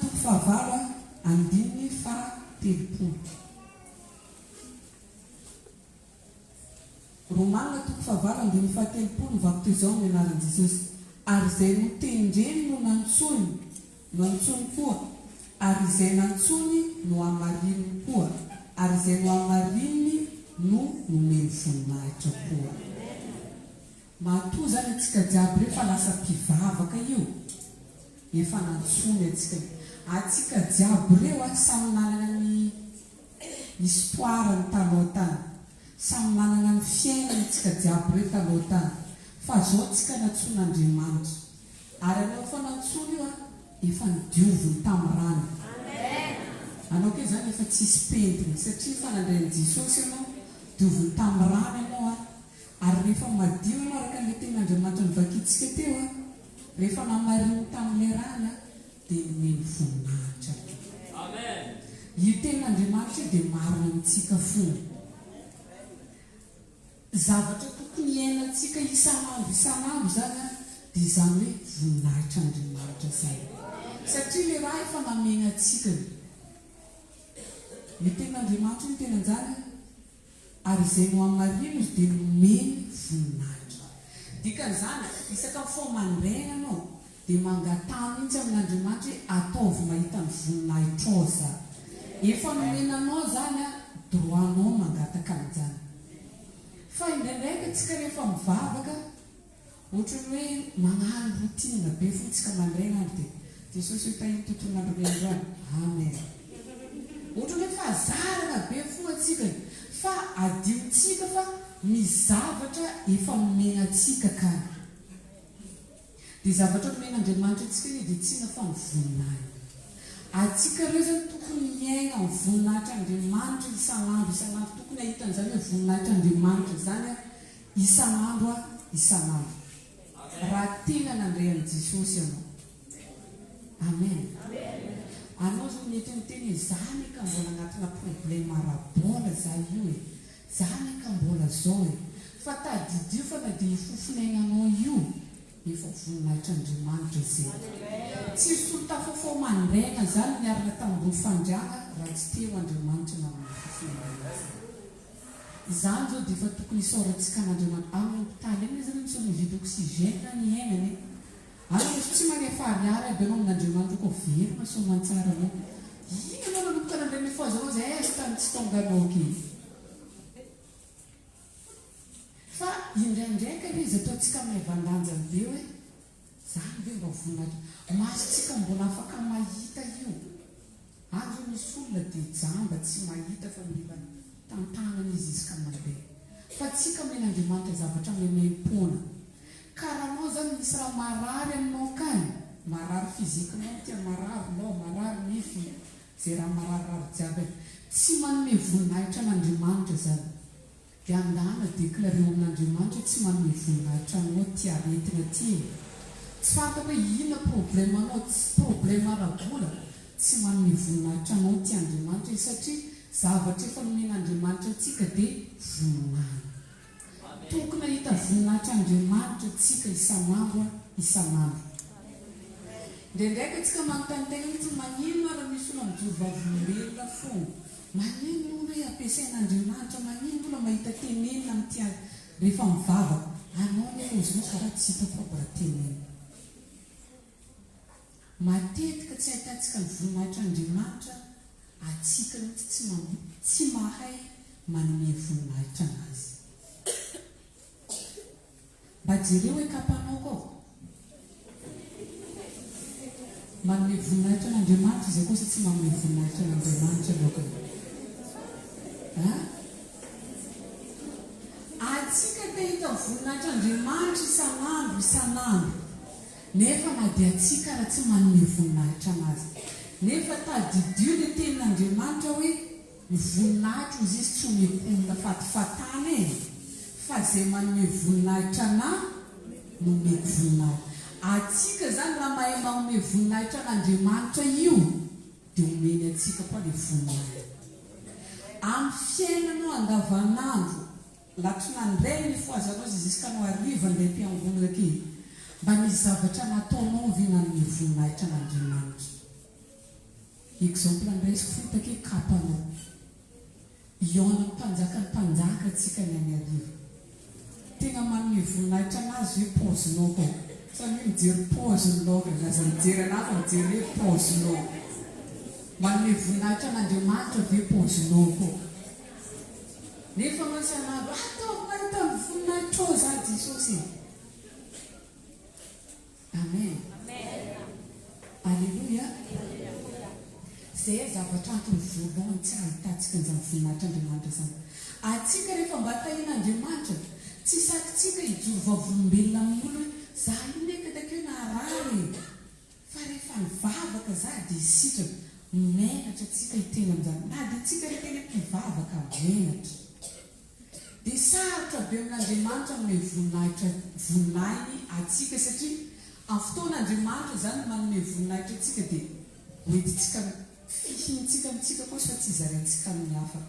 toko fahavalo andininy fa telopolo. Romanina toko fahavalo andininy fa telopolo mivako toy izao ny anaran'i Jesosy. Ary izay notendreny no nantsony koa, ary izay nantsony no amarininy koa, ary izay no amarininy no nomeny voninahitra koa. Matoa zany atsika jiaby rehefa lasa mpivavaka io, efa nantsony atsika jiaby reo samy nanana ny espoirany taloha tany, samy nanana ny fiainany atsika jiaby reo taloha tany. Fa zao atsika nantson'Andriamanitra, ary anao fa nantsony io efa nidioviny tamin'ny rano. Anao ke zany efa tsisy pentina, satria fa nandrain'i Jesosy ianao, dioviny tamin'ny rano ianao ary rehefa madio ianao araka ilay ten'Andriamanitra nivakitsika teo rehefa namariny tamin'ilay rano dia nomeny voninahitra. Io ten'Andriamanitra dia marina amintsika fony. Zavatra tokony iainantsika isan'andro zany dia izany hoe voninahitra Andriamanitra zay, satria ilay raha efa namena antsika ny ten'Andriamanitra ny tena anjara, ary izay no amarino izy dia nomeny voninahitra. Dikan'izany isaka fomandraina anao dia mangatana mihitsy amin'Andriamanitra hoe ataovy mahita ny voninahitra ao za. Efa nomenanao zany droanao mangataka an'izany. Fa indraindraiky atsika rehefa mivavaka, ohatra ny hoe magnano routine be fotsika mandraina dia Jesosy hoe tahiny tontolo andro androany. Amen. Ohatra ny hoe fazarana be fo atsika, fa adiotsika fa mizavatra efa nomena atsika kany. Dia zavatra nomen'Andriamanitra atsika dia tsina fa ny voninahitra. Atsika ireo zany tokony iaina ny voninahitra Andriamanitra isan'andro, tokony ahitan'izany hoe voninahitra Andriamanitra zany isan'andro. Raha tena nandray an'i Jesosy ianao. Amen. Anao zao mety miteny hoe zany ka mbola anatina problème ara-bola za io zany ka mbola zao fa tadidio fa na dia fofinainanao io efa voninahitra Andriamanitra zay. Tsy solotafafao mandraina zany miarina tambony fandrana raha tsy teo Andriamanitra na fofinaina. Izany zao dia efa tokony isaorantsika an'Andriamanitra. Amin'ny hôpitaly eny zany tsy mividy oxygène ny iainany. Ary tsy manefa ariary aby ianao amin'Andriamanitra koa verina soamantsara anao. Ino anao nanomboka nandray ny foazanao zay tany tsy tonganao ke. Fa indraindraika izy ataontsika maivandanja be hoe zany be mba voninahitra. Masontsika mbola afaka mahita io. Azo misy olona dia jamba tsy mahita fa mila tantanana izy isika mandeha. Fa tsika men'Andriamanitra zavatra memem-pona. Karanao zany misy raha marary aminao kany, marary fizikinao tia marary nify, zay raha mararary jiaby tsy manome voninahitra an'Andriamanitra zany. Dia andana deklareo amin'Andriamanitra tsy manome voninahitra anao tia aretina ty. Tsy fantako hoe inona problème anao, tsy problème ara-bola, tsy manome voninahitra anao tia Andriamanitra satria zavatra efa nomen'Andriamanitra antsika dia voninahitra. Tokony ahita voninahitra Andriamanitra atsika isan'andro. Indraindraiky atsika manontany tegna mihitsy magnino raha misy olona mijoro vavolombelona fo, magnino olona hoe ampiasain'Andriamanitra, magnino olona mahita tenenina amin'ity rehefa mivavaka. Anao nefa izy moa raha tsy hita fa tenenina. Matetika tsy ahitantsika ny voninahitra Andriamanitra, atsika mihitsy tsy mahay manome voninahitra anazy. Mba jereo hoe kapanao koa manome voninahitra an'Andriamanitra izay kosa tsy manome voninahitra an'Andriamanitra loka. Atsika te hita voninahitra Andriamanitra isan'andro nefa na dia atsika raha tsy manome voninahitra anazy. Nefa tadidio ilay tenin'Andriamanitra hoe ny voninahitra izy tsy omeko fatifatana fa zay manome voninahitra nomeko voninahitra. Atsika zany raha mahay manome voninahitra an'Andriamanitra io dia omeny atsika koa ilay voninahitra. Amin'ny fiainanao andavanandro, latry nandray ny foazanao ziskanao ariva nday mpiangonana ke, mba nisy zavatra nataonao ve nanome voninahitra an'Andriamanitra. exemple andraisiko fitaka hoe kapanao iona mpanjaka ny mpanjaka atsika ny any arivo tena manome voninahitra anazy hoe paozinao koa samy hoe mijery paozinao laza mijery anafa mijery hoe paozinao manome voninahitra an'Andriamanitra ve paozinao koa nefa masan'andro atao mahita ny voninahitra ao za Jesosy. Amen. Alleluia. Zay zavatra antony voalohany tsy ahitantsika an'izany voninahitran'Andriamanitra zany. Atsika rehefa mba tahin'Andriamanitra tsy sakitsika hijoro vavolombelona amin'olo hoe za io neka takeo naharary fa rehefa nivavaka za dia sitraka menatra atsika hiteny amin'izany na dia tsika rehefa ilay mpivavaka menatra dia sarotra be amin'Andriamanitra manome voninahiny atsika satria amin'ny fotoan'Andriamanitra zany manome voninahitra atsika dia hoentintsika fihintsika amintsika koa fa tsy zaraintsika amin'ny hafa.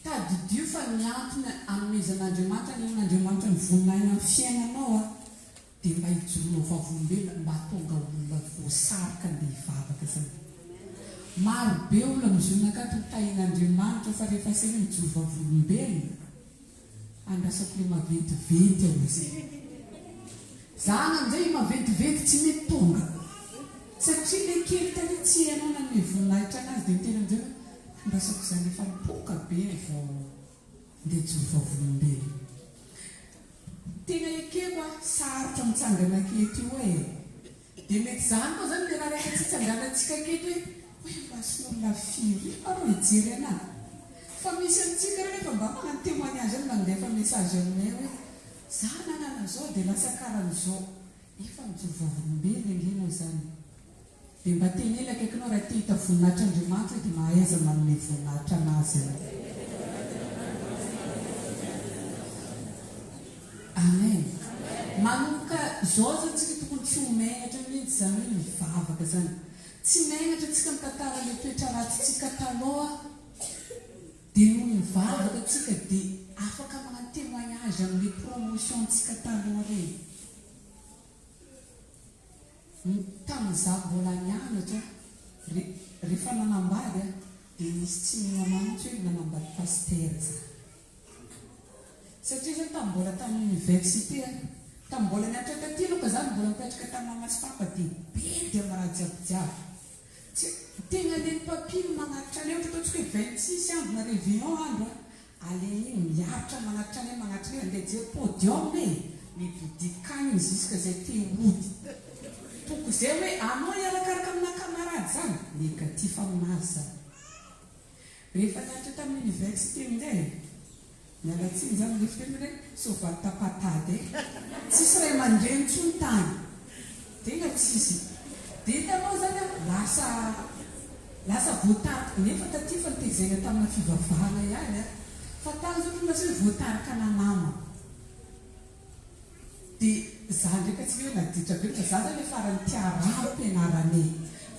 Tadidio fa ny antony anomezan'Andriamanitra ny on'Andriamanitra ny voninahina amin'ny fiainanao dia mba hijoronao vavolombelona mba tonga olona voasarika ndeha hivavaka zany. Maro be olona mizona akato tahin'Andriamanitra fa rehefa saina mijoro vavolombelona andrasako le maventiventy ao izy. Zany amin'izay maventiventy tsy mety tonga satria le kely tany tsy hainao nanome voninahitra anazy dia miteny amin'izay andrasako izany efa mipoka be vao ndeha joro vavolombelona. Tena ekeko sarotra mitsangana aketo io e dia mety zany koa zany le raha rehefa tsy hitsanganantsika aketo hoe masin'olona firy aro hijery anahy fa misy antsika rehefa mba magnano témoignage any mandefa message aminay hoe za nanana zao dia lasa karan'izao efa mijoro vavolombelona ingenao zany dia mba tenela akaikinao raha te hita voninahitran'Andriamanitra dia mahaiza manome voninahitra anazy. Amen. Manomboka zao zany tsika tokony tsy ho menatra mihitsy zany hoe mivavaka zany. Tsy menatra tsika mitantara le toetra ratsitsika taloha dia noho mivavaka tsika dia afaka magnano témoignage amin'le promotion tsika taloha reny. Tamin'izaho mbola nianatra rehefa nanambady dia nisy tsy mihamanitra hoe nanambady paster za satria zany tamimbola tamin'ny université tamimbola nianatra taty aloka zany mbola mipetraka tamin'ny mamasipapa dia be dia maraha jiabijiaby tena leny papily magnatitra any ohatra ataontsika hoe 26 andro na réveillon andro aleny miaritra magnatitra any magnatitra ny andeha jery podium e mibodikany jusque zay te hody toko izay hoe anao iarakaraka amina kamarady zany négatif aminazy zany. Rehefa nianatra tamin'ny université amin'izay mialatsiny zany le fiteny hoe soavaly tapatady tsisy ray aman-dreny intsony tany tena tsisy dia hitanao zany lasa voatarika nefa taty fa nitezena tamina fivavahana ihany fa tany zao tonga sy hoe voatarika nanama dia za ndraika tsy hoe naditra be fa za zany farany tiaraha ampianarany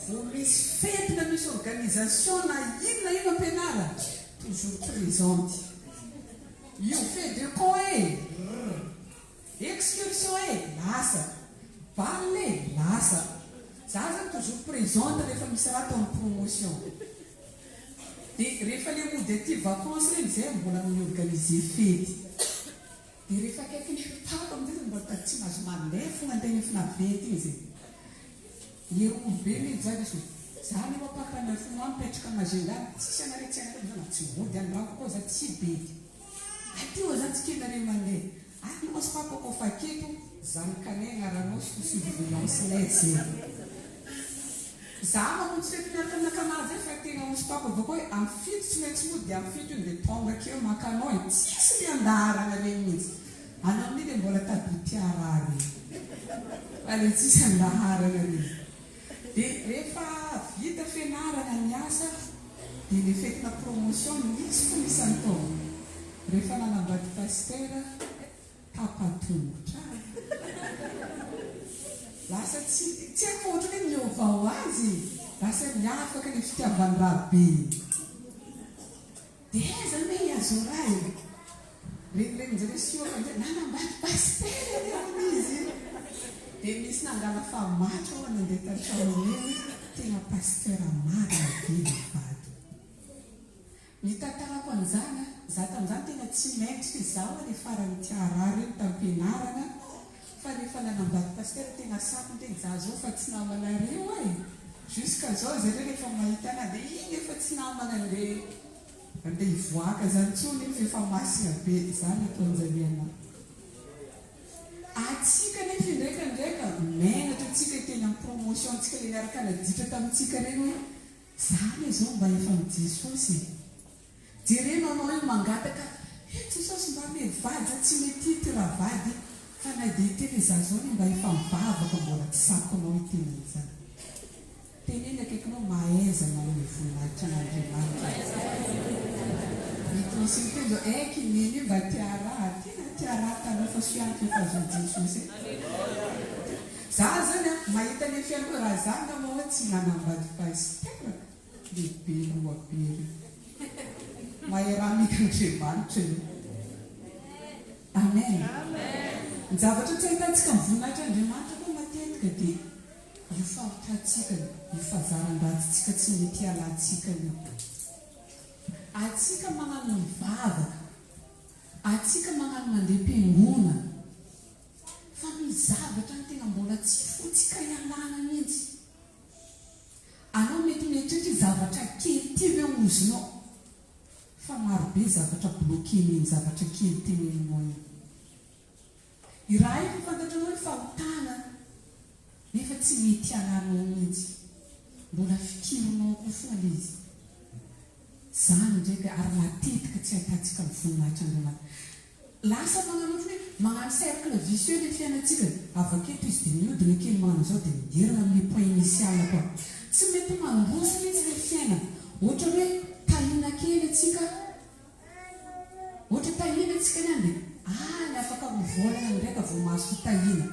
vao misy fety na misy organisation na ino ampianarana toujours présente io fait de camp excursion lasa balle lasa za zany toujours présente rehefa misy raha tao amin'ny promotion dia rehefa le mody aty vacances reny zay mbola miorganiser fety dia rehefa akaiky ny fitako amin'izay mbola tady tsy mahazo mandeha fogna antegna finavety iny zay nierombe mety zany izy za ny mapakana fona mipetraka am'agenda tsisy anaretsy anareo tsy mody any raha kokoa za tsy bedy atio zany tsy kenare mandeha any masipapa koa fa aketo zany kanay agnaranao surveillance lay za mamontsy fety miaraka amina kamarady zay fa tena masipapa avao koa hoe amin'ny fito tsy maintsy mody dia amin'ny fito iny dia tonga akeo makanao tsisy le andaharana reny mihitsy anao amin'iny dia mbola tadotiarary fa le tsisy andaharana reny dia rehefa vita fianarana ny asa dia le fetina promotion misy fo misany tao rehefa nanambady paster tapatongotra lasa tsy haiko ohatra hoe miovao azy lasa miafaka ny fitiavany rabe dia zany hoe iazoray regny sioka nanambady paster izy dia misy nangala famatra ao nandeha tantramoneny tena paster za tamin'izany tena tsy maintsy zaho le farany tiarary eny tampianarana fa rehefa nanambady pastera tena sakony tena za zao fa tsy namanareo ay jusqu'à zao zareo rehefa mahitana dia iny efa tsy namana le ivoaka zany tsony efa efa masina be zany ataon'zariana atsika nefa ndraikandraika menatra atsika teny amin'ny promotion antsika le niaraka naditra tamintsika reny hoe zany zao mba efa mijesosy jerena anao io mangataka jesosy mba mevady tsy mety ty raha vady fa na dia teny za zao ny mba efa mivavaka mbola tsy sakonao itenany zany teneny akaikinao mahaizanao ny voninahitra an'Andriamanitra mitosiny teny zao aiky neny mba tiaraha tena tiaraha tana fa soanty efa zao jesosy za zany mahita ny fianao raha zany namao hoe tsy nanambady pastera lehibe loabery maheraha mik'Andriamanitra io amen ny zavatra tsy ahitantsika mivoninahitra Andriamanitra koa matetika dia io fahotratsika io fahazaran-dratsitsika tsy mety halantsika io atsika magnano mivavaka atsika magnano mandeha mpiangona fa misy zavatra ny tena mbola tsy fotsika ialana mihitsy anao mety mieritreritra zavatra kely ty hoe ozinao fa marobe zavatra bloqueniny zavatra kely teneninao io i raha io fantatranao hoe fahotana nefa tsy mety halanao mihitsy mbola fikironao koa foa le izy zany ndraika ary matetika tsy ahitantsika mivoninahitra Andriamanitra lasa magnano hoe magnano cercle vicieux le fiainatsika avaketo izy dia miodina kely magnano zao dia miderina amin'ny point initial koa tsy mety mandroso mihitsy le fiainana ohatra hoe tahina kely atsika ohatra tahina atsika niany dia ny afaka mivolana ndraika vao mahazo fitahina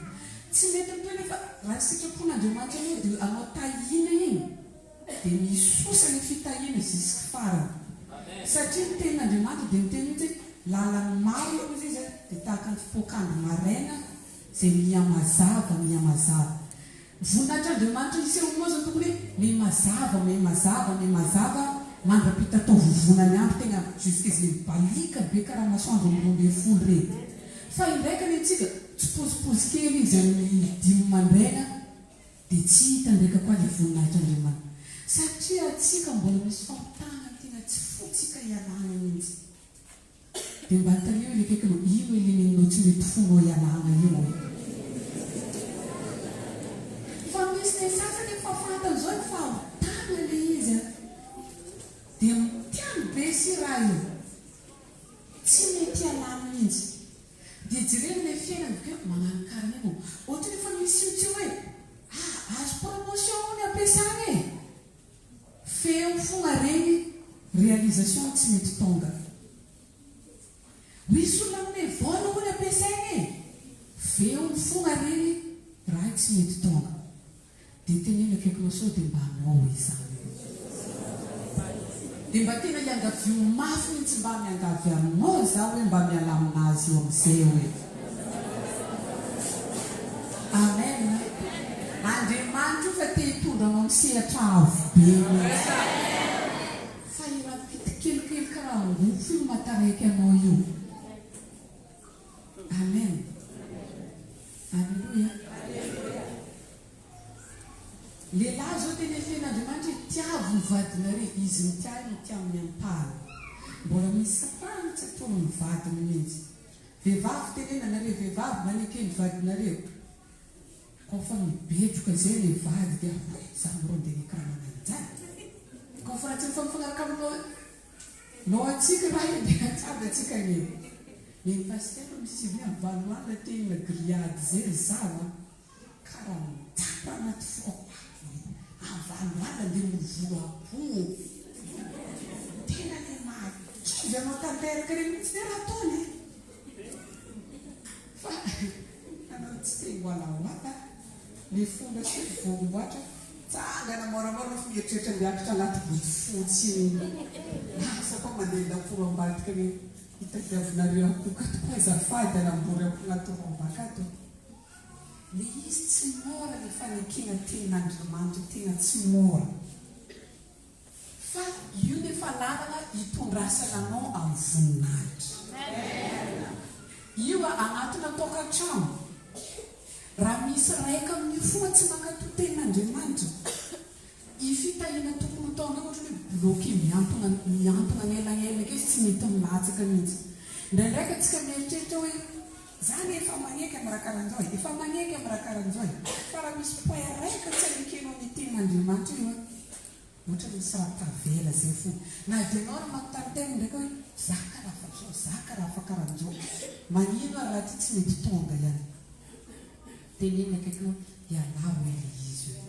tsy mety mitoy nefa raha sitrapon'Andriamanitra hoe dia anao tahina iny dia misosa le fitahina jusque farany satria ny tenin'Andriamanitra dia miteny mihitsy lalany maro izy izy dia tahaka ny fipoakandro maraina zay mihamazava voninahitran'Andriamanitra isy eo zany tokony hoe mimazava mandrapita atao vovonany andro tena jusque izy le balika be karaha masoandro miroambe folo reny fa indraika le tsika tsy pozipozy kely izy amin'ny dimy mandraina dia tsy hita ndraika koa le voninahitran'Andriamanitra satria atsika mbola misy fahotana tena tsy fotsika ialana mihitsy dia mba taneo le kaikinao ino eleneninao tsy mety fonao ialana io fa misy le sasany efa fantany zao fahotana le izy dia tiany be sy raha io tsy mety ialana mihitsy dia jereny le fiainana vokeo magnano karana io ohatra nefa misy io tsy hoe azo promotion ny ampiasana e feo fogna reny réalisation tsy mety tonga misy olona minay vola ho ny ampiasaina e feo fogna reny raha tsy mety tonga dia tenena akaikinao sao dia mba anao izany dia mba tena hiangavio mafy mihitsy mba miangavy aminao za hoe mba miala aminazy eo amin'izay hoe amen Andriamanitra io fa te hitondra anao misehatra avo be fa iraha pitikelikely karaha ngofo io mataraiky anao io amen alleluia lehilahy zao tena fiain'Andriamanitra hoe tiavo ny vadinareo izy mitia mitia amin'ny ampahany mbola misy sapany tsy atolo ny vadiny mihitsy vehivavy tenenanareo vehivavy manekeny vadinareo kofa mibetroka zay le vady dia za miro dia nikaranananjany kofa raha tsy mifampifanaraka aminao nao atsika raha dia atsaby atsika ny pastera misy hoe avaloana tena grillade zay zava karaha mitapa anaty fo avaloana dia mivolo akoho tena le makivy anao tanteraka reny mihitsy dia raha ataony fa anao tsy te hoalahoala le fomba sy vomboatra tsangana moramora no fieritretra miakitra anaty boty fotsy asa koa mandeha daporo ambadika ny hitadiavinareo akokato koa azafady anambory akoho anatorambakato le izy tsy mora le fanekena tenin'Andriamanitra tena tsy mora fa io le falalana hitondra rasananao amin'ny voninahitra. Io agnatina tokantrano raha misy raika amin'ny fona tsy mankatao tenin'Andriamanitra, ifitahina tokony taona ohatra hoe bloqué miantona elaela ke tsy mety milatsaka mihitsy. Ndraindraiky atsika mieritreritra hoe zany efa maneky amin'ny raha karan'izao, efa maneky amin'ny raha karan'izao, fa raha misy poin raika tsy anekenao ny tenin'Andriamanitra io ohatra misy raha tavela zay fo. Na dia anao raha manontany ndraiky hoe zaka raha fa zaka raha fa karan'izao, manino raha ty tsy mety tonga ihany. Tenena akaiky ialao ele izy io.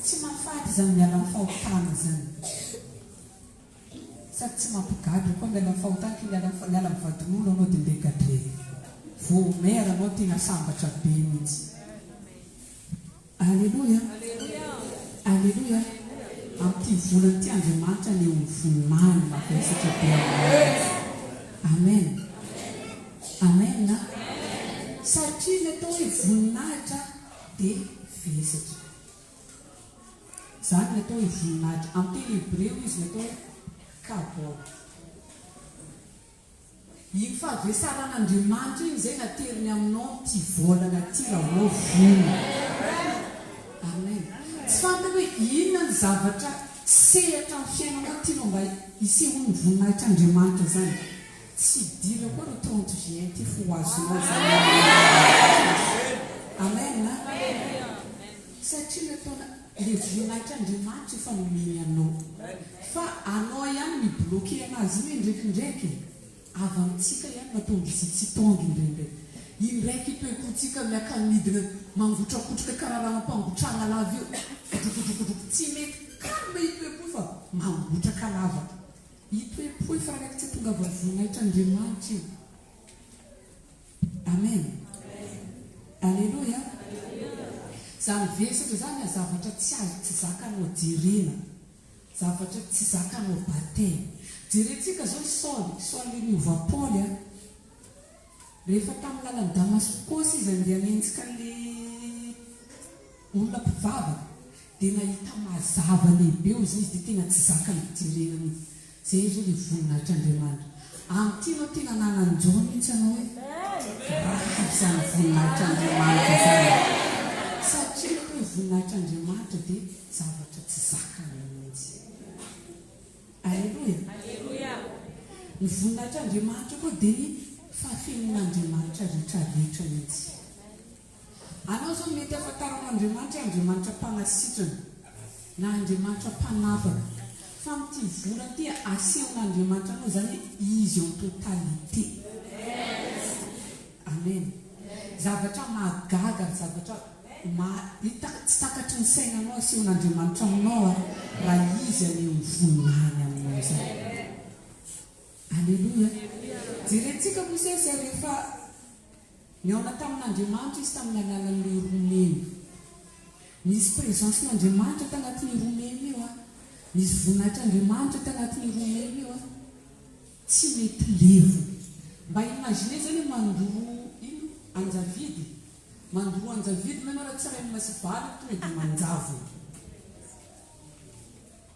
Tsy mahafaty zany miala amin'ny fahotana zany. Sady tsy mampigadra koa miala amin'ny fahotana ka miala amin'ny vadin'olo anao dia mbekadre. Vao mera anao tena sambatra be mihitsy. Alleluia. Alleluia. Amin'ity volana ity Andriamanitra ny voninahiny mavesatra be amin'azy. Amen. Amen na. Satria ny atao hoe voninahitra dia vesatra. Zany ny atao hoe voninahitra. Amin'ny teny Hebreo izy ny atao hoe kabod. Iny fahavesaran'Andriamanitra iny izay nateriny aminao ty volana ty raha ho vono. Amen. Tsy fantany hoe inona ny zavatra sehatra amin'ny fiainanao tianao mba hisehoany voninahitran'Andriamanitra zany. Tsy dira koa ny 30 juin ty fo azonao zany. Amen na. Satria nataona le voninahitran'Andriamanitra efa nomeny anao. Fa anao ihany mibloqué anazy io ndraikindraiky. Avy amintsika ihany mahatonga izy tsy tonga indraindray. Iny raiky itoekontsika miakanidina mangotrakotraka karaha raha mampangotrana lava io. Tsy mety kamba itoepoy fa mangotraka lava. Itoepoy fa raiky tsy tonga avy voninahitran'Andriamanitra io. Amen. Alleluia. Zany vesatra zany a zavatra tsy azo tsy zakanao dirina. Zavatra tsy zakanao batema. Jerentsika zao Saoly niova Paoly rehefa tamin'ny lalan'ny Damaskosy izy andeha hanenjika le olona mpivavaka dia nahita mazava lehibe izy dia tena tsy zakany direna mihitsy. Zay zao le voninahitran'Andriamanitra. Amin'ity anao tena nananjao mihitsy anao hoe raha izany voninahitran'Andriamanitra zany. Satria hoe voninahitran'Andriamanitra dia zavatra tsy zakany mihitsy. Alleluia. Ny voninahitran'Andriamanitra koa dia ny fahafenon'Andriamanitra rehetrarehetra mihitsy. Anao zao mety afantaran'Andriamanitra Andriamanitra mpanasitrana na Andriamanitra mpanapaka. Fa amin'ity volana ity asehon'Andriamanitra anao zany izy en totalité. Amen. Zavatra mahagaga, zavatra tsy takatry ny sainanao asehon'Andriamanitra aminao raha izy any amin'ny voninahiny aminao zany. Alleluia. Jerentsika Mosesy rehefa niaona tamin'Andriamanitra izy tamin'ny alalan'ilay romeny. Nisy présencen'Andriamanitra tanatin'ny romeny io nisy voninahitran'Andriamanitra tanatin'ny romeny io tsy mety levo. Mba imagine zany mandoro ino anjavidy. Mandoro anjavidy menao raha tsy raha masy valy tonga dia manjavo.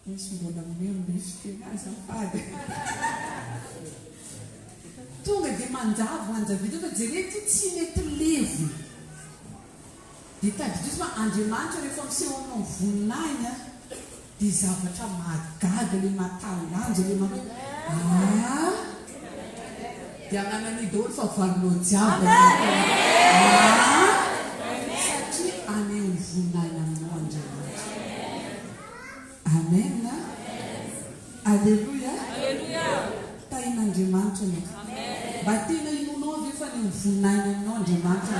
Misy mbola miresitena azafady. Tonga dia manjavo anjavidy fa jerety tsy mety levo. Dia tadidrisy fa Andriamanitra rehefa misehonao ny voninahiny dia zavatra mahagaga le mahatalanja le manao dia agnanany daholo fa valinao jiaby. Satria aneo ny voninahiny aminao Andriamanitra. Amen. Alleluia. Tain'Andriamanitra no. Mba tena inonao ve fa ny voninahiny aminao Andriamanitra.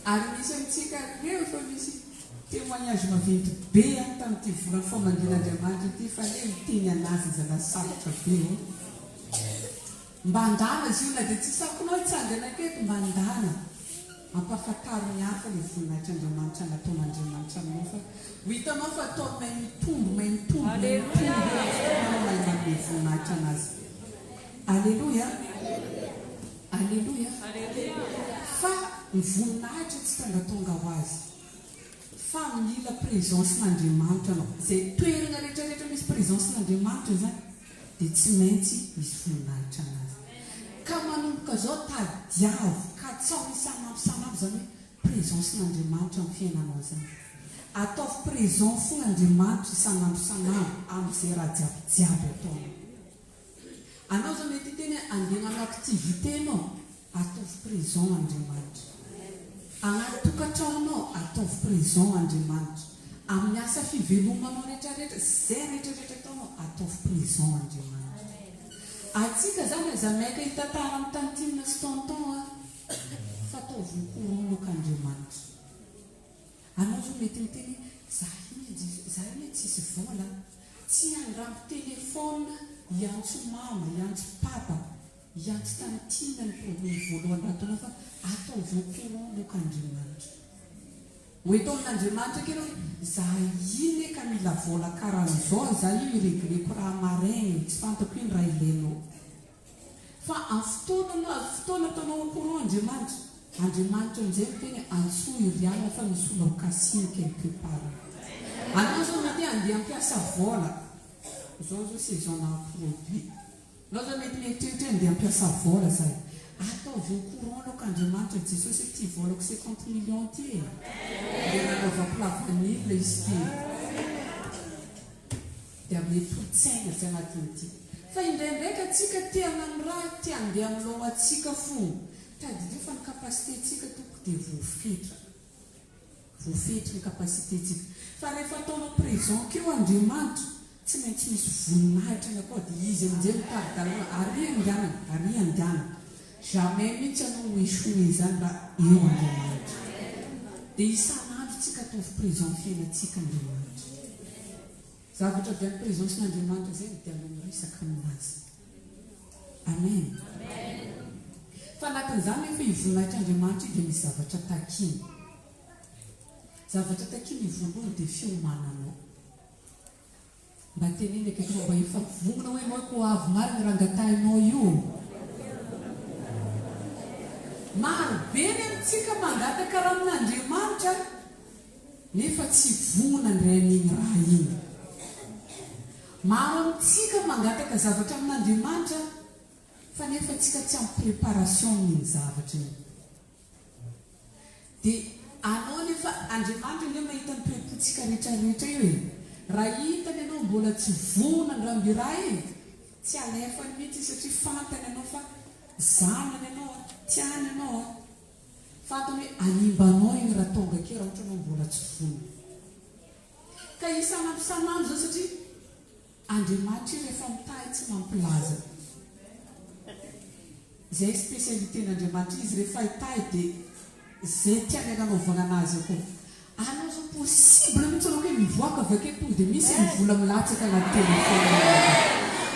Ary misy amintsika rehefa misy témoignage maventy be tamin'ity volana famandrin'Andriamanitra ity fa le miteny anazy zana sarotra be. Mba andana izy io na dia tsy sakonao hitsangana aketo mba andana. Ampafantaro ny hafa le voninahitran'Andriamanitra nataon'Andriamanitra aminao fa ho hitanao fa atao mahay mitombo mahay manome voninahitra anazy. Alleluia. Alleluia. Fa ny voninahitra tsy tonga ho azy fa mila présencen'Andriamanitra anao. Izay toerana rehetrarehetra misy présencen'Andriamanitra zany dia tsy maintsy misy voninahitra anazy. Ka manomboka zao tadiavo ka tsao isanampy zany hoe présencen'Andriamanitra amin'ny fiainanao zany. Ataovy présent fon'Andriamanitra isanampy amin'izay raha jiabijiaby ataonao. Anao zao mety teny andeha hagnano activité anao, ataovy présent Andriamanitra. Anaty tokantranonao, ataovy présent Andriamanitra. Amin'ny asa fivelomanao rehetrarehetra, izay rehetrarehetra ataonao, ataovy présent Andriamanitra. Atsika zany azamaika hitantara amin'ny tantinina sy tonton fa ataovy mikorolok'Andriamanitra. Anao zao mety miteny zaho iny tsisy vola, tsy andrambo telefona hiantso mama, hiantso papa, hiantso tantina ny problème voalohany ataonao fa ataovy mikorolok'Andriamanitra. Hoe tao amin'Andriamanitra kero zaho iny ka mila vola karan'izao, zaho iny iregleko raha maraigny, tsy fantako iny raha ilainao. Fa amin'ny fotoana ataonao courant Andriamanitra, Andriamanitra amin'izay miteny antsoa iriana fa misy olona ho kasiny quelque part. Anao zao mety andeha hampiasa vola, zao saison-na produit. Anao zao mety mieritreritra andeha hampiasa vola zay. Ataovy courant lok'Andriamanitra Jesosy ty volako 50 millions ty e. Dia nanaovako lavanila izy ty. Dia mety tsaina zay anatin'ity. Fa indraindraika atsika tia hagnano raha, tia andeha aminao atsika fo. Tadidio fa ny kapasité tsika toko dia voafetra. Voafetra ny kapasité tsika. Fa rehefa ataonao présent keo Andriamanitra, tsy maintsy misy voninahitra ny akao dia izy amin'izay mitady-dalana ary andianana. Jamais mihitsy anao ho échoué zany raha eo Andriamanitra. Dia isan'andro tsika ataovy présent fiainantsika Andriamanitra. Zavatra avy amin'ny présencen'Andriamanitra zay dia miresaka aminazy. Amen. Fa anatin'izany efa hivoninahitra Andriamanitra dia misy zavatra takiny. Zavatra takiny voalohany dia fiomananao. Mba teneny akaikinao mba efa vongona hoe ianao ko avy marina rangatainao io. Maro be ny amintsika mangataka raha amin'Andriamanitra nefa tsy vongona indray an'iny raha iny. Maro amintsika mangataka zavatra amin'Andriamanitra fa nefa tsika tsy amin'ny préparation n'iny zavatra iny. Dia anao nefa Andriamanitra ilay mahita ny prepotsika rehetrarehetra io e. Raha hitany ianao mbola tsy vongona ny rambiraha iny, tsy alefany mihitsy satria fantany ianao fa zanany ianao, tiany ianao. Fantany hoe animbanao iny raha tonga ke raha ohatra ianao mbola tsy vongona. Ka isan'andro zao satria Andriamanitra rehefa mitahy tsy mampilaza. Izay spécialité-n'Andriamanitra izy rehefa hitahy dia izay tiany hanaovana anazy akao. Anao zao possible mihitsy anao hoe mivoaka avy akeo tonga dia misy mivola milatsaka anaty telefona.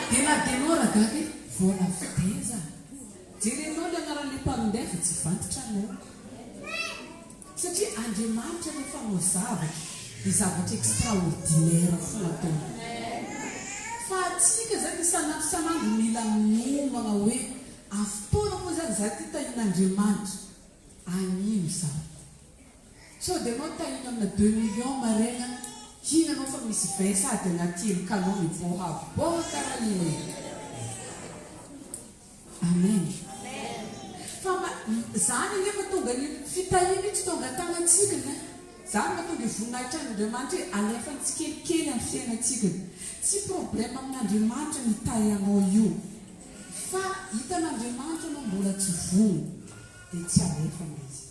Dia na dia anao ragaky vola fiteza. Jerenao ilay anaran'ilay mpamindefa tsy vantitra anao. Satria Andriamanitra rehefa anao zavatra dia zavatra extraordinaire foana ataony. Fa atsika zany isan'andro mila miomagna hoe afotoana moa zany za ty tahin'Andriamanitra anino zaho. So dia anao tahina amina 2 millions maraina, hinanao fa misy sady anaty elokanao mivoaboaka raha iny. Amen. Fa zany nefa tonga ny fitahiana tsy tonga tagnatsika ne. Zany mahatonga voninahitra an'Andriamanitra hoe alefany tsikelikely amin'ny fiainantsika. Tsy problème amin'Andriamanitra mitahy anao io. Fa hitan'Andriamanitra anao mbola tsy vongona dia tsy alefana izy.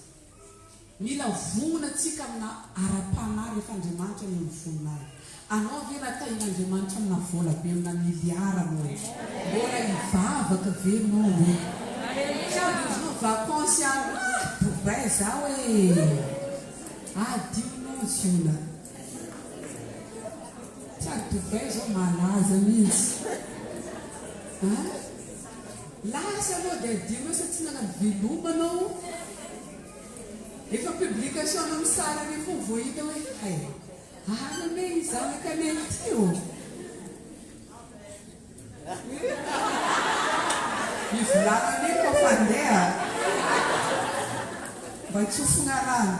Mila vongona tsika amina ara-panahy rehefa Andriamanitra no mivoninahitra. Anao ve raha tahin'Andriamanitra amina vola be amina miliara anao mbola hivavaka ve anao hoe sady izy vacances any Dubai zao hoe adionao ziola. Sady Dubai zao malaza mihitsy. Lasa anao dia adionao satria nagnano velomanao. Efa publication amin'ny sara rehefa voahita hoe hay aname zanaka anay ty o. Mivolagna ane koa fandeha mba tsy hofona rano.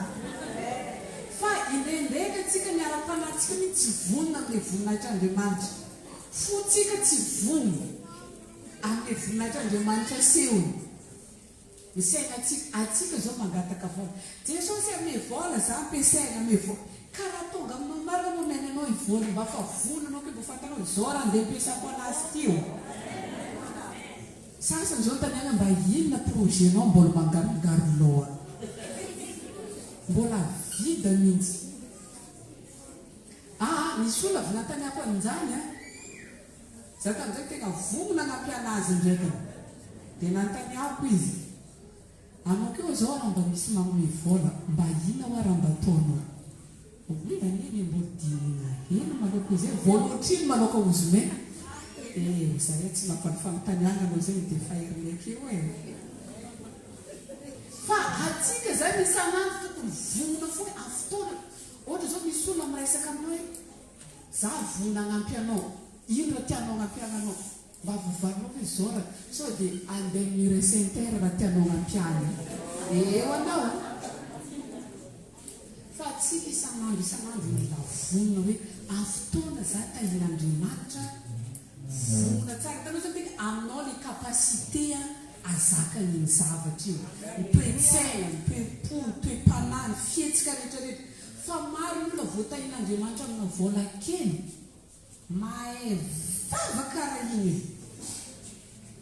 Fa indraindray antsika ny tsy vonona amin'ilay voninahitran'Andriamanitra. Fotsika tsy vonona amin'ilay voninahitran'Andriamanitra sehony. Misaina atsika zao mangataka vola. Jesosy ame vola za ampiasaina ame vola. Karaha tonga aminao marina no menanao ivola mba fa vonanao ke mba fantanao izao raha andeha ampiasako anazy tio. Sasany zao taniana mba inona projenao mbola mangarongaro loha. Mbola vida mihitsy. Nisy olona avy nantaniako an'izany a. Za tamin'izay tena vonona hanampy azy ndraika. Dia nantaniako izy. Anao keo zao raha mba misy manome vola, mba inona hoa raha mba ataonao? Aniny mbola dinina hena manao izay voalotriny manao ka ozomena. Zahay tsy mampanontaniana anao zay dia faheriny akeo e. Fa atsika zany isan'andro tokony vonona foana amin'ny fotoana. Ohatra zao misy olona miresaka aminao hoe za vonona hanampy anao. Ino raha tianao hanampiana anao? Mba vovarinao hoe zao raha sao dia andeha miresentera raha tianao hanampiana. Eo anao. Fa atsika isan'andro mila vonona hoe amin'ny fotoana za tahin'Andriamanitra. Vonona tsara. Tanao zany tena aminao le kapasité azaka ny zavatra io. Ny toe-tsaina, ny toe-po, ny toe-panahy, ny fihetsika rehetrarehetra. Fa maro ny olona voatahin'Andriamanitra amina vola kely. Mahay vava karaha iny.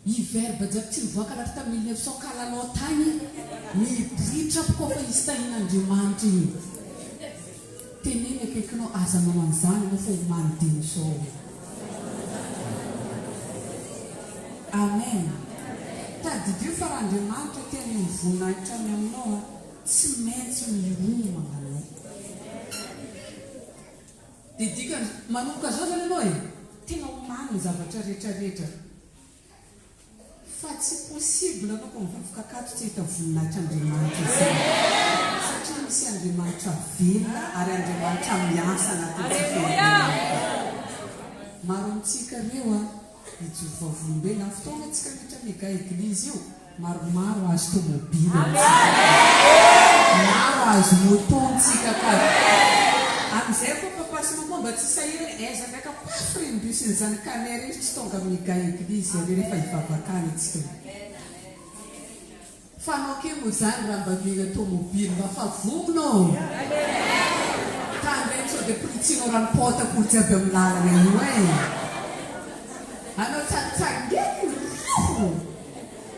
Iverba jiaby tsy nivoaka lahatra tamin'ny 1940 tany. Mibritra koa fa izy tahin'Andriamanitra iny. Teneny akaikinao azanao an'izany anao fa manodiny zao. Amen. Tadidio fa raha Andriamanitra tena mivonahitra aminao tsy maintsy miroma anao. Dia dika manomboka zao zany ianao tena omany ny zavatra rehetrarehetra. Fa tsy possible anao ko mivavaka akato tsy hita voninahitran'Andriamanitra izay. Satria misy Andriamanitra velona ary Andriamanitra miasa anatin'ny fiainana. Maro amintsika reo ijovavolombelona fotoana antsika rehetra mega eglizy io. Maromaro azo tomobila. Maro azo motontsika ka. Amin'izay koa papasina moa mba tsy sahirana aiza ndraika pafrembus ny zany kanera izy tsy tonga mega eglizy ale rehefa hivavakany antsika. Fa anao ke moa zany raha mba mega tomobila mba fa vononao. Tandreny sao dia politsinao ranopota koa jiaby amin'ny lalana io e. Anao tsangetsangety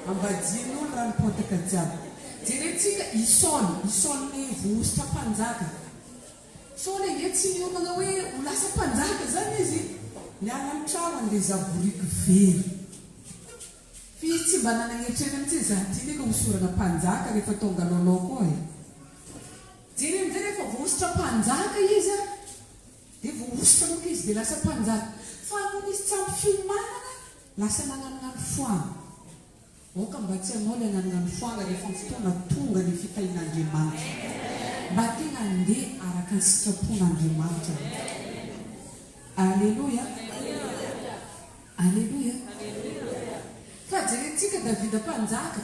ambadin'olo ranopotaka jiaby. Jerentsika isaony vohositra mpanjaka. Saola nge tsy miomana hoe ho lasa mpanjaka zany izy. Miala amin'ny trano andeha zaboriky very. Fa izy tsy mba nanagnetrena amin'izay za tiany ka hosorana mpanjaka rehefa tonga lalao koa e. Jery amin'izay rehefa vohositra mpanjaka izy dia vohositra moka izy dia lasa mpanjaka. Fa noho izy tsy ampy fiomanana lasa nananonano foana. Oka mba tsy hanao ilay nananano foana rehefa fotoana tonga ny fitahin'Andriamanitra. Mba tena andeha araka ny sitrapon'Andriamanitra. Alleluia. Alleluia. Fa jerentsika Davida mpanjaka.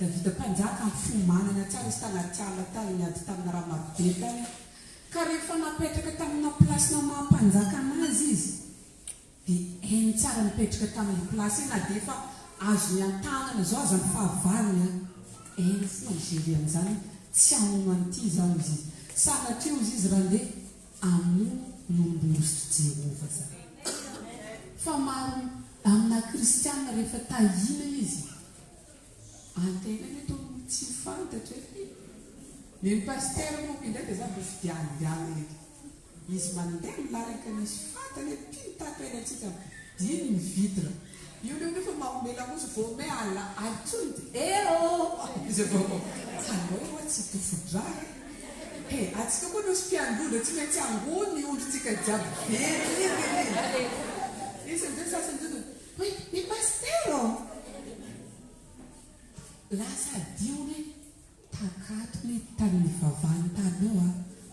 Davida mpanjaka amin'ny fiomanana tsara izy tanaty ala tany niady tamina raha marobe tany. Ka rehefa napetraka tamina plasina mahampanjaka anazy izy. Dia hainy tsara nipetraka tamin'ny plasy ina dia efa azo ny antanana zao aza ny fahavalina. Hainy fo nigery amin'izany tsy hamono an'ity zao izy. Sanatria izy izy raha andeha hamono nombositra Jehova zany. Fa maro amina kristiana rehefa tahina izy. Antena mety tsy fantatra e. Ny pasteur moa indraiky za mba fidiandiana eky. Izy mandeha milaraka misy fantany pintato eny antsika diny ny vitra. Io nefa maomela mozy vao me ala atsony izy avao anao tsy tofodra e. Atsika koa nosy mpiangoda tsy maintsy angony ondritsika jiaby very. Izy amin'izay sasany zany hoe ny pasteur lasa diony takato ny tamin'ny vavany taloha.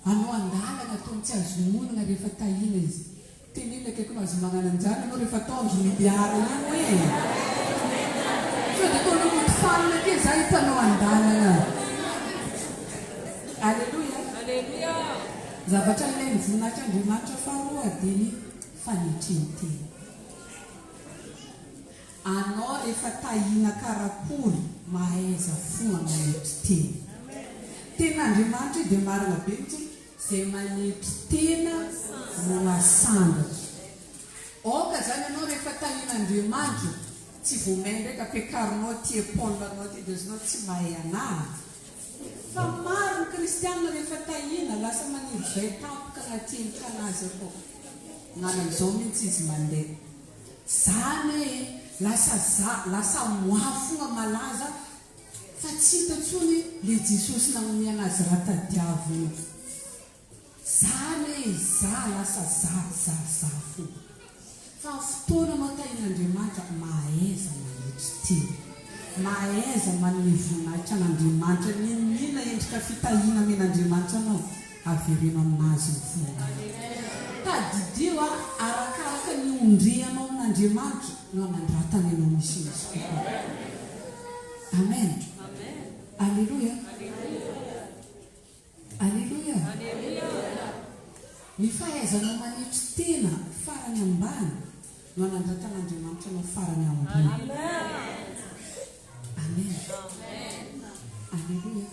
Anao andalana toy tsy azo monana rehefa tahina izy. Tenena akaiko azo magnano an'izany anao rehefa tao amin'ny miliara io hoe. Sao dia tao aloha fanina ke za hitanao andalana. Alleluia. zavatra ilay mivoninahitra Andriamanitra faharoa dia ny fanitriniteny. Anao rehefa tahina karakory mahaiza foana manetry teny. Ten'Andriamanitra dia marina be mitsy izay manetry tena no asambatra. Oka zany anao rehefa tahin'Andriamanitra tsy voamay ndraika ampiakarinao ty epônlanao ty dia zinao tsy mahay anahy. Fa maro ny kristianina rehefa tahina lasa manivay tampoka anaty enikanazy akao. Nanan'izao mihitsy izy mandeha. Zany lasa moafona malaza fa tsy hita intsony le Jesosy nanome anazy ratadiavina. Zany lasa za fo. Fa fotoana matahin'Andriamanitra mahaiza manetry teny. Mahaiza manome voninahitra an'Andriamanitra. Ninona endrika fitahiana men'Andriamanitra anao avereno aminazy ny voninahitra. Tadidio arakaraka ny ondrianao amin'Andriamanitra no anandratany ianao misy kokoa. Amen. Alleluia. Alleluia. Ny fahaizanao manetry tena farany ambany no anandratan'Andriamanitra no farany ambony. Amen. Alleluia.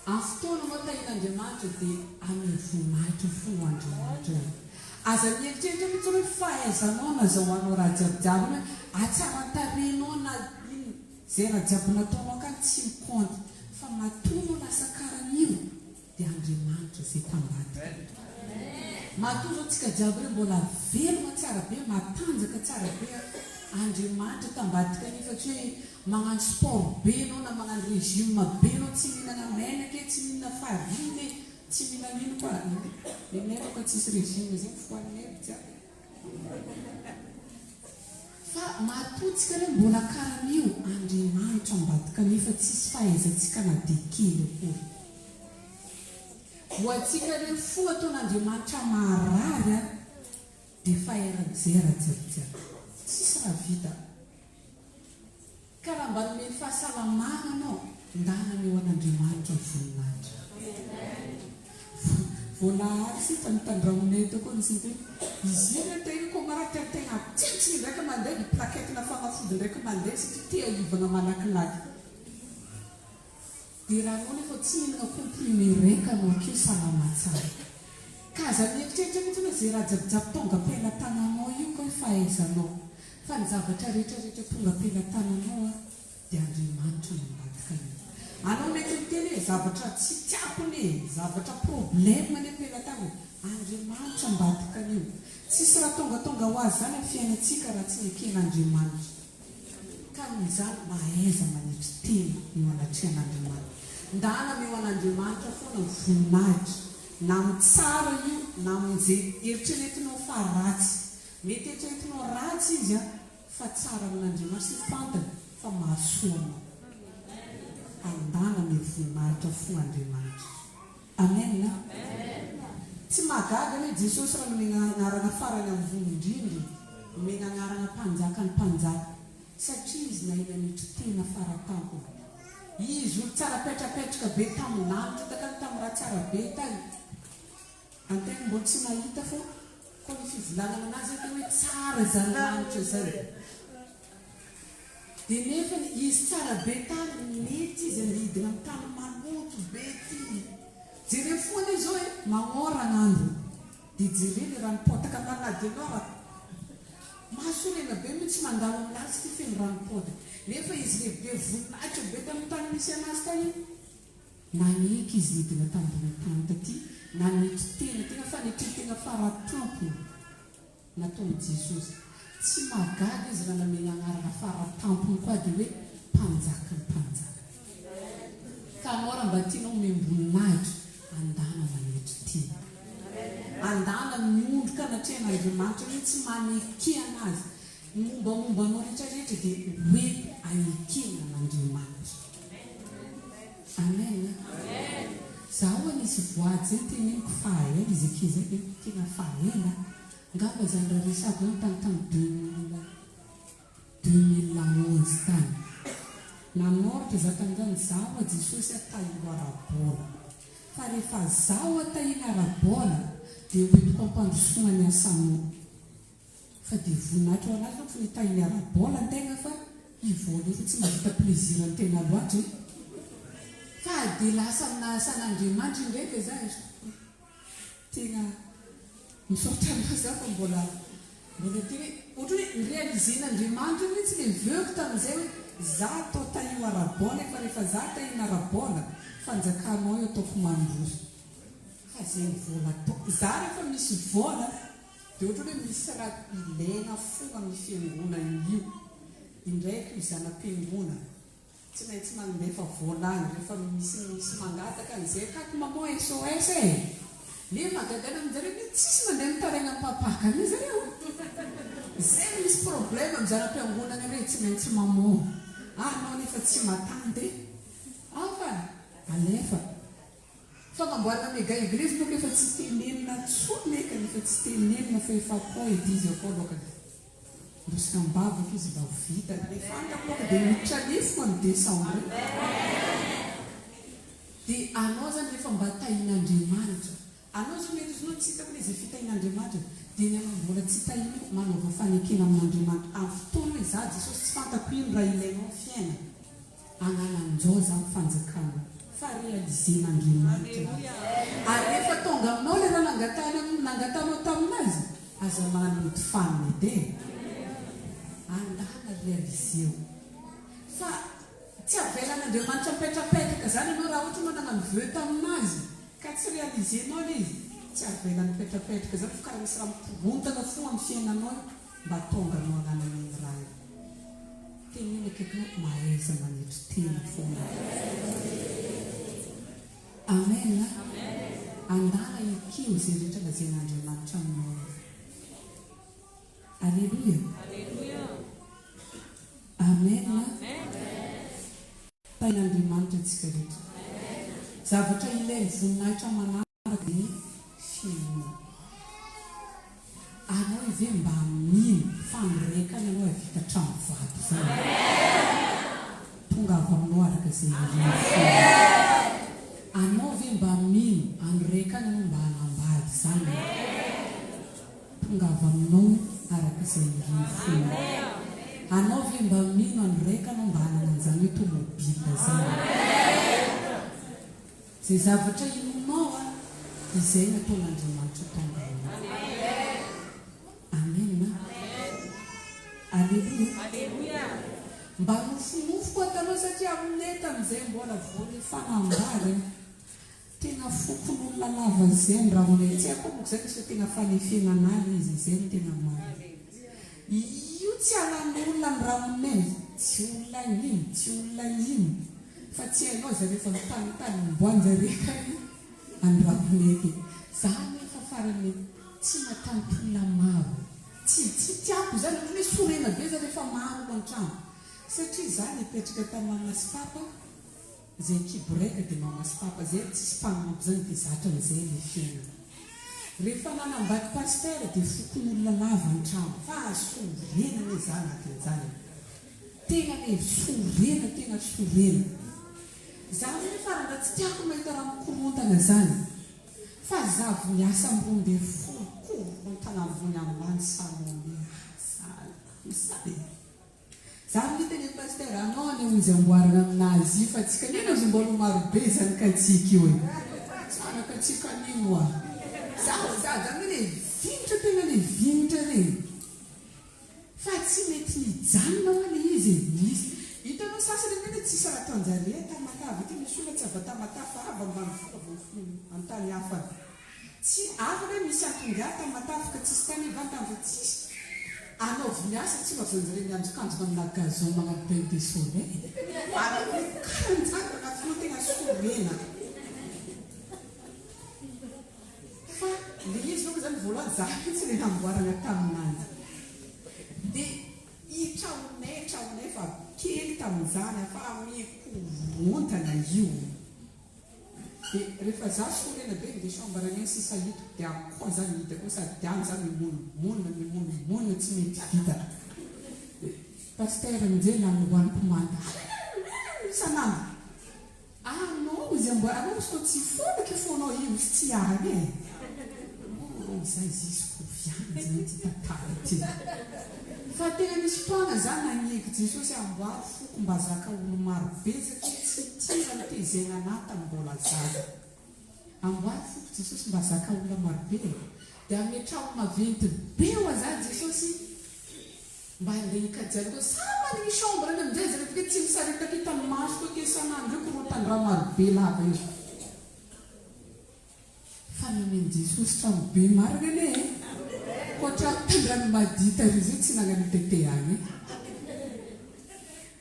Amin'ny fotoana matahin'Andriamanitra dia amin'ny voninahitra fo Andriamanitra. Aza mieritreritra mihitsy hoe fahaizanao nazahoanao raha jiabijiaby atsaran-tarenao na izay raha jiaby nataonao ka tsy mikonty. Fa matoa lasa karan'io dia Andriamanitra izay tambadika. Matoa zao tsika jiaby hoe mbola velona tsara be, matanjaka tsara be. Andriamanitra tambadika nefa tsy hoe magnano sport be anao na magnano régime be anao, tsy mihinana menaka, tsy mihinana farine, tsy mihinana ino koa. Le menaka tsisy régime zay foan'ny jiaby. Fa matotsika hoe mbola karan'io Andriamanitra ambadika nefa tsisy fahaizantsika na dia kely koa. Hoantsika hoe fo ataon'Andriamanitra marary dia faheran-jera jiabijiaby. Tsisy raha vita. Ka raha mba nomeny fahasalamana anao, ndana eo an'Andriamanitra ny voninahitra. Voalahary sita mitandramonay eto koa nisy hoe izy iny tegna koa maratra tegna tsitsy ndraika mandeha ny plaketina fanafody ndraika mandeha satria te ahivana malakilaky. Dia raha anao nefa tsy mihinana comprimé raika anao akeo salama tsara. Ka aza mieritreritra mihitsy hoe izay raha jiabijiaby tonga am-pelantananao io koa fahaizanao. Fa ny zavatra rehetrarehetra tonga am-pelantananao dia Andriamanitra no ambadika io. Anao mety miteny hoe zavatra tsy tiako ne, zavatra problème ny am-pelantanana, Andriamanitra ambadika io. Tsisy raha tonga ho azy zany amin'ny fiainantsika raha tsy eken'Andriamanitra. Ka izany mahaiza manetry tena eo anatrehan'Andriamanitra. Ndana eo an'Andriamanitra foana ny voninahitra. Na amin'ny tsara io, na amin'izay eritreretinao fa ratsy. Mety eritreretinao ratsy izy fa tsara amin'Andriamanitra sy fantany fa mahasoanao. Andana ny voninahitra fo Andriamanitra. Amen. Tsy mahagaga hoe Jesosy raha nomena anarana farany ambony indrindra, nomena anarana mpanjaka ny mpanjaka. Satria izy nahina nitry tena faratampo. Izy olo tsara petrapetraka be tamin'ny lanitra takany tamin'ny raha tsara be tany. Antegna mbola tsy nahita fo koa ny fivolanana anazy hoe tsara izany lanitra izany. Dia nefa izy tsara be tany mety izy anidina amin'ny tany maloto be ty. Jereo foana izy hoe magnorana andro. Dia jereo raha nipotaka manady anao mahasorena be mihitsy mandalo amin'ny lasy feno ranopody. Nefa izy lehibe voninahitra be tamin'ny tany misy anazy tany naneky izy nidina tambony tany taty, nanetry tena fa netry tena faratampo nataon'i Jesosy. Tsy mahagaga izy raha nameny anarana faratampony koa dia hoe mpanjaka ny mpanjaka. Ka anao raha mba tianao memboninahitra, andana manetry tena. Andana miondroka anatrehan'Andriamanitra hoe tsy maneke anazy. Mombamomba anao rehetrarehetra dia hoe anekena an'Andriamanitra. Amen. Zaho anisy voady zay teneniko fahaela izy akizy hoe tena fahaela. Ngamba zany raha resako hoe tamin'ny 2011 tany. Nanoratra zakan'izany zaho Jesosy atahiloara-bola. fa rehefa zaho atahina ara-bola dia hoentiko ampandrosoana ny asanao. Fa dia voninahitra ho anazy fa nitahiny ara-bola an-tegna fa ivoly fa tsy mahita plezira ny tena loatra. Fa dia lasa amina asan'Andriamanitra ndraika za tena misaotra anazy za fa mbola tia ohatra hoe nyrealizen'Andriamanitra hoe tsy le veoko tamin'izay hoe za atao tahio ara-bola fa rehefa za tahina ara-bola fanjakanao io ataoko mandroso. Fa zay vola atao za rehefa misy vola dia ohatra hoe misy raha ilaina foana amin'ny fiangonana io indraiky io zanam-piangona tsy maintsy mandefa vola any rehefa misy mangataka an'izay akaky mamoa SOS ne magadana amin'izareo hoe tsisy mandeha mitaraina papakany zareo. Zay misy problème amin'ny zanam-piangonana hoe tsy maintsy mamoa anao nefa tsy matandy fa alefa fanamboarana mega eglizy loka efa tsy tenenina tsony eka nefa tsy tenenina fa efa koa edizy akao lokany rosika mbavaka izy mba ho vita rehefa antakoaka dia miditra nefo amin'ny desambra dia anao zany rehefa mba tahin'Andriamanitra anao zany mety izy no tsy hitako ilay izay fitahin'Andriamanitra dia ny anao mbola tsy tahina manaova fanekena amin'Andriamanitra amin'ny fotoana hoe za Jesosy tsy fantako ino raha ilainao fiaina anananjao za fanjakana fa realizen'Andriamanitra ary rehefa tonga aminao le raha nangatanao taminazy aza manody fanina ede andana realizeo fa tsy avelan'Andriamanitra mipetrapetraka zany ianao raha ohatra anao nagnano veo taminazy ka tsy realizenao le izy tsy avelany mipetrapetraka zany fa karaha misy raha mikorontana fo amin'ny fiainanao mba tonga anao ananan'iny raha io tenina akaikinao mahaiza manetry tena foana. Amen. Andana ikeo izay rehetra lazain'Andriamanitra aminao. Alleluia. Amen. Tahin'Andriamanitra antsika rehetra. Zavatra ilain'ny voninahitra manaraka ny fiainana. Anao ive mba mino faniraikany anao havita tranovato zany. Tonga avy aminao araka izay ilaina. Anao ve mba mino aniraikany anao mba hanambady zany. Tonga avy aminao araka izay ilaina. Anao ve mba mino aniraikany anao mba hananan'izany hoe tomobila zany. Zay zavatra inonao izay nataon'Andriamanitra tonga aminao. Amen. Alleluia. Mba nofonofo atanao satria aminay tamin'izay mbola voany fanambary tena fokon'olona lava zay raha onay tsy haiko moa zay misy tena fanefena anazy izy izay no tena marina. Io tsy alan'olona ny raha onay tsy olona ino fa tsy hainao zay rehefa mitanytany mboanjareka andraponety zany efa farany tsy matantola maro tsy tiako zany hoe sorena be za rehefa maro an-trano satria zany ipetraka tamin'ny mamasipapa zay kiboreka dia mamasipapa zay tsisy mpanampy zany dia zatra n'izay le fiainana rehefa nanambady pastera dia fokon'olona lava an-trano fa sorena ny za anatin'izany tena le sorena zany hoe farana tsy tiako mahita raha mikorontana zany fa za voniasa ambony dia fontana vony ambany samony misady zany ny teny pastera anao any izy amboarana aminazy io fa tsika nena izy mbola marobe zany ka tsika io e sanaka tsika nino za zany le vinitra tena le vinitra reny fa tsy mety nijanona ho le izy misy hitanao sasany mety tsisy raha ataonjare tamatava ty misy olona tsy ava tamatava fa ava ambany antany hafa tsy afaka hoe misy antonga tamatava ka tsisy tany vatava tsisy anao voniasa tsy mazanjare mianjokanjona amina gazon manapin de soleil karanjany anatino tena sorena fa le izy loka zany voalohany za tsy le namboarana taminanjy dia hitraonay fa kely tamin'izany fa mikorontana io dia rehefa za sorena be dia sambarany sisa hito dia akoa zany hitako sady diany zany monina tsy mety vita pastera amin'izay nanohoany mpomanda isan'andro anao izy ambo anao so tsy fonaka fonao io sy tsy ahany e. Izay zisy koviany zany ty tantara ty. Fa tena misy fotoana zany nagneko Jesosy amboary foko mba zaka olo maro be satria tsy tira mitezena anahy tamin'ny mbola zaza. Amboary foko Jesosy mba zaka olona maro be. Dia ametrao maventy be ho aza Jesosy mba handeha hikajiany koa sama ny chambre any amin'izay izy rehefa tsy misaritaka hitan'ny maso koa kesanandro io korotan-draha maro be lava io. Fa nameny Jesosy trano be marina ane e. Koatra tandrano madita izy io tsy nagnano tetehany.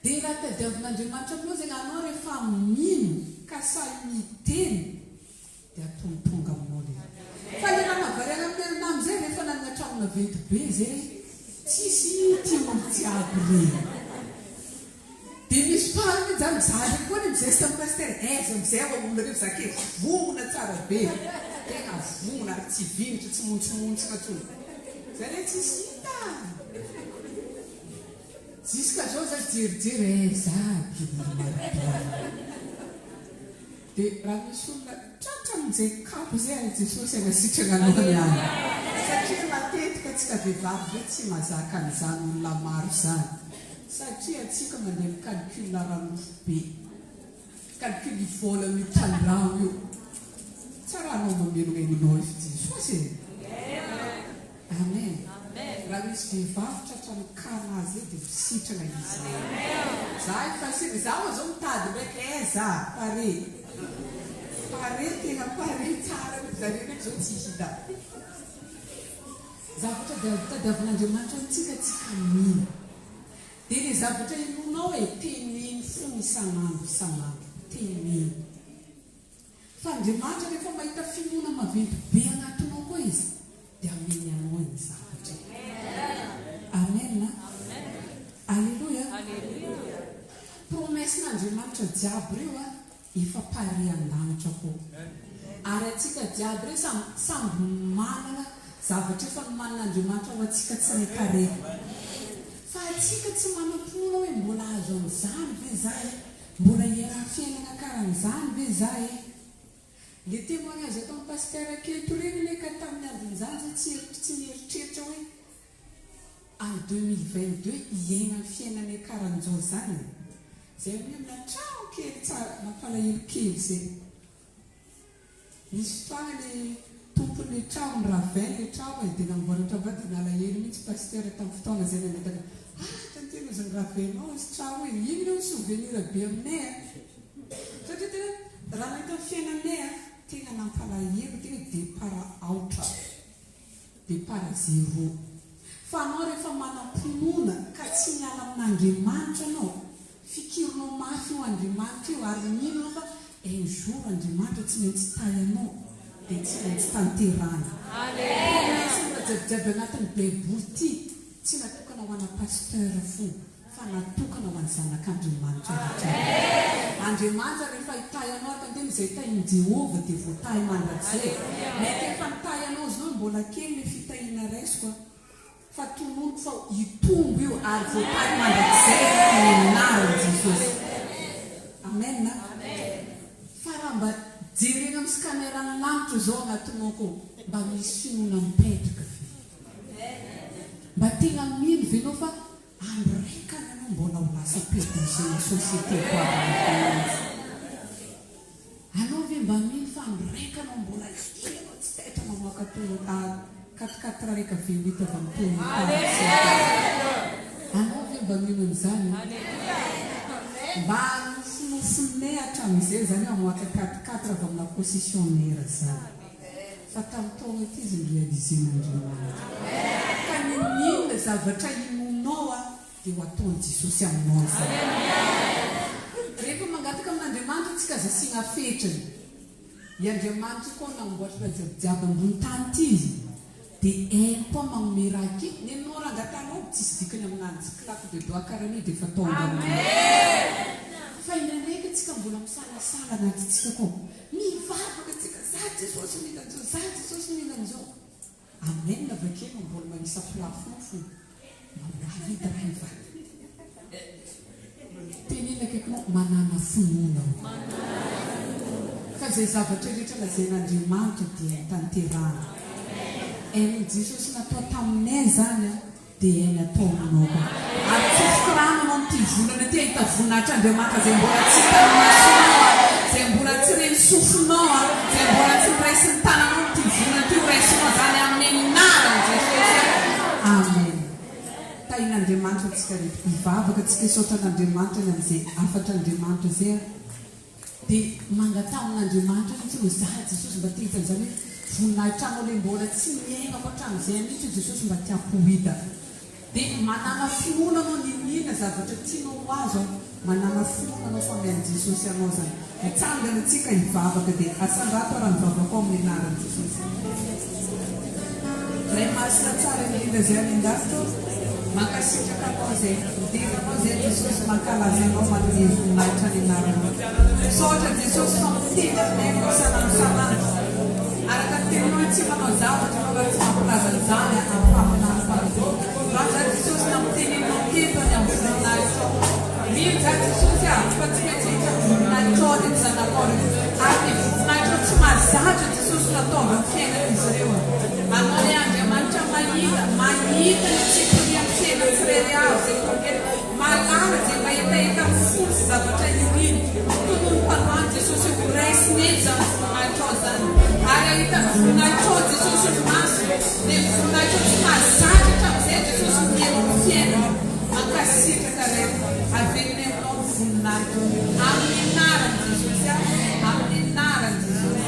Dia raha tadiavin'Andriamanitra moa zegny anao rehefa mino ka sahy miteny dia atontonga aminao le. Fa le raha mahavariana amin'nena amin'izay rehefa nanana trano naventy be zay tsisy tia olo jiaby reny. Dia misy farany zany mizaly koa ny mizay sy tamin'ny pasteur aiza amizay ao olona rehefa zake vomona tsara be. Tena vomona ary tsy vinitra tsy montsimontsika tsony. Zay le tsisy hita. Ziska zao za jerijery zaky dia raha misy olona tratra amin'izay kapo zay any Jesosy anasitrana anao ihany. Satria matetika atsika vehivavy hoe tsy mazaka an'izany olona maro zany. Satria atsika mandeha amin'ny calcul ranofo be. Calcul vola mitandrao io. Tsara anao mamelogna ainao izy Jesosy e. Amen. Raha misy vehivavy tratra mikana azy dia misitrana izy. Za efa sira zaho zao mitady ndraiky za pare. Pare tena pare tsara zareo ndraiky zao tsy hita. Zavatra tadiavin'Andriamanitra antsika tsika mino. Dia le zavatra inonao e teneny fony isan'andro teneny. Fa Andriamanitra rehefa mahita finoana maventy be anatinao koa izy dia ameny anao ny zavatra. Amen. Alleluia. Promessin'Andriamanitra jiaby reo efa pare an-danitra koa. Ary atsika jiaby reo samby manana zavatra efa nomanin'Andriamanitra ho atsika tsy mikareko. Fa atsika tsy manam-poana hoe mbola azo amin'izany ve zahay, mbola hiara fiainana karan'izany ve zahay. Le témoignage ataon'ny pasteur aketo reny le ka tamin'ny andron'izany tsy mieritreritra hoe en 2022 hiaina ny fiainana karan'izao zany. Zay minona trano kely tsara mampalahelo kely zay. Misy fotoana le tompon'ny trano ny raven le trano dia namboaratra va dia nalahelo mihitsy pasteur tamin'ny fotoana zay nametaka tantena izy ny ravenao izy trano hoe iny reo souvenir be aminay satria tena raha nahita ny fiainanay tena nampalahelo tena départ aotra départ zéro. Fa anao rehefa manam-pinoana ka tsy miala amin'Andriamanitra anao fikirinao mafy ho Andriamanitra io ary mino fa un jour Andriamanitra tsy maintsy tay anao dia tsy maintsy tanterana. Jabijaby anatin'ny baiboly ty tsy natokana ho ana pasteur fo fa natokana ho any zanak'Andriamanitra rehetra. Andriamanitra rehefa hitay anao tanteny izay tain'ny Jehova dia voatay mandrakizay. Mety efa nitay anao zao mbola kely le fitahiana raisiko fa tonono fa hitombo io ary voatay mandrakizay nenariny Jesosy. Amen. Fa raha mba jerena amin'ny scanerany lanitra zao anatinao koa mba misy finoana mipetraka ve. Mba tena mino venao fa andro raika anao mbola ho lasa perdizena société ko azy. Anao ve mba mino fa andro raika anao mbola ianao tsy taitra mamoaka tony katikatra raika velita avy amin'ny tony. Anao ve mba mino an'izany? Mba nofinay hatramin'izay zany mamoaka katikatra avy amina positionnaire zany. Fa tamin'ny taona ity izy ny réalisen'Andriamanitra. Ka ninona zavatra inonao dia ho ataon'i Jesosy aminao zany. Rehefa mangataka amin'Andriamanitra tsika zasiana fetrany. I Andriamanitra koa namboatra jabijaby ambony tany ity izy. Dia hainy koa manome raha ake. Nenao raha angatanao tsisy dikany amin'anjy claque de doigt karany dia efa taonga aminao. Fa indraindray tsika mbola misalasala anatintsika koa. Mivavaka tsika za Jesosy mihinan'izao, za Jesosy mihinan'izao. Amen avakeo mbola manisa plafond fo. Mamavida raha ivady. Tenena akaikinao manana finoana. ka izay zavatra rehetra lazain'Andriamanitra dia tanterahana. Ain'i Jesosy natao taminay zany a dia hainy atao aminao koa. Ary tsofokorana anao n'ity volana ty ahita voninahitran'Andriamanitra izay mbola tsy hitanao masonao, izay mbola tsy reny sofinao a, izay mbola tsy raisin'ny tananao n'ity volana ty ho raisinao zany amin'ny anaran'i Jesosy. Amen. Tahin'Andriamanitra antsika rehetra hivavaka antsika isaotran'Andriamanitra ny amin'izay afatr'Andriamanitra izay dia mangatahon'Andriamanitra mihitsy hoe izaho Jesosy mba tia hitan'izany hoe voninahitranao ilay mbola tsy miaina fa hatramin'izay mihitsy Jesosy mba tiako hita. Dia manana finoana anao ninina zavatra tianao ho azo, manana finoana anao fa mian'i Jesosy anao zany. Hitsangana antsika hivavaka dia asangato raha mivavaka ao amin'ny anaran'i Jesosy. Ray masina tsara indrindra izay any an-dafitra mankasitraka anao izay midiranao izay Jesosy mankalaza anao manome voninahitra ny anaranao. Saotra Jesosy fa miteny aminay anao sanandro. Araka ny teninao tsy manao zavatra anao raha tsy mampilaza an'izany amin'ny faminanam-pahazoa. Raha za Jesosy namitenenao ketony amin'ny voninahitra ao. Mino za Jesosy fa tsy maintsy hita voninahitra ao reto zanakao reto. Ary ny voninahitra tsy mahazatra Jesosy nataova ny fiainan'izy ireo. Anao ilay Andriamanitra mahita ny tsipony amin'ny fiainan'ny tsirairay avy izay tongely malala izay mahitaita ny folo sy zavatra ioino. Tokony mpanohany Jesosy ho raisineny zany voninahitra ao zany. Ary ahita ny voninahitra ao Jesosy ny maso. Dia ny voninahitra tsy mahazatra hatramin'izay Jesosy miaina ny fiainana. Mankasitraka rehetra avelonay aminao ny voninahitra amin'ny anaran'i Jesosy, amin'ny anaran'i Jesosy.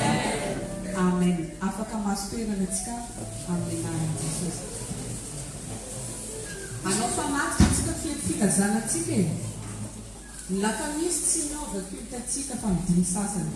Amen. Afaka maso-toerana antsika amin'ny anaran'i Jesosy. Anao fanatitra antsika filazana antsika e. Ny lakamisy tsy naova kulta antsika fa midiny sasany.